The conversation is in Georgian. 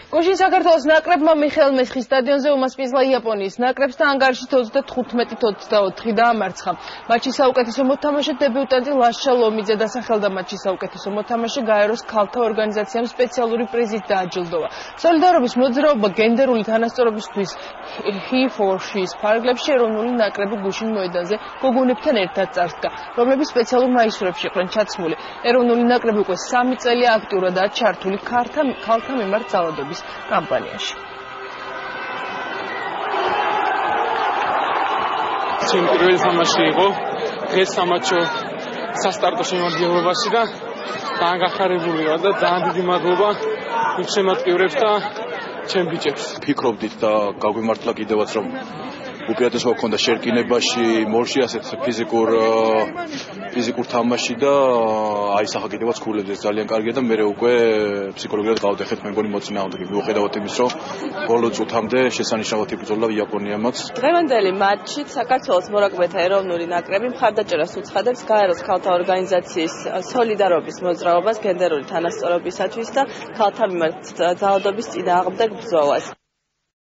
გუშინ საქართველოს ნაკრებმა მიხეილ მესხის სტადიონზე უმასპინძლა იაპონიის ნაკრებს და ანგარიშით 35-24 დაამარცხა. მატჩის საუკეთესო მოთამაშე დებიუტანტი ლაშა ლომიძე დასახელდა. მატჩის საუკეთესო მოთამაშე გაეროს ქალთა ორგანიზაციამ სპეციალური პრიზით დააჯილდოვა. სოლიდარობის მოძრაობა გენდერული თანასწორობისთვის He for She's ფარგლებში ეროვნული ნაკრები გუშინ მოედანზე გოგონებთან ერთად წარსდგა, რომლებიც სპეციალურ მაისურებში იყვნენ ჩაცმული. ეროვნული ნაკრები უკვე 3 წელია აქტიურადაა ჩართული ქალთა მიმართ ძალადობის კამპანიაში. ჩემი პირველი თამაში იყო დღეს სამატჩო სასტარტო შემადგენლობაში და ძალიან გახარებული ვარ და ძალიან დიდი მადლობა შემატკივრებს და ჩემ ბიჭებს. ფიქრობდით და გაგვიმართლა კიდევაც რომ უპირატესობა ჰქონდა შერკინებაში, მორში ასეთ ფიზიკურ თამაში და აისახა კიდევაც ქულებს ძალიან კარგია და მე უკვე ფსიქოლოგიურად გავდეხეთ მე მგონი მოწინააღმდეგე მიუხედავად იმის რომ ბოლო წუთამდე შესანიშნავად იბრძოლა იაპონიამაც. დღევანდელი მატჩით საქართველოს მორაგბეთა ეროვნული ნაკრები მხარდაჭერას უცხადებს გაეროს ქალთა ორგანიზაციის სოლიდარობის მოძრაობას გენდერული თანასწორობისათვის და ქალთა მიმართ ძალადობის წინააღმდეგ ბრძოლას.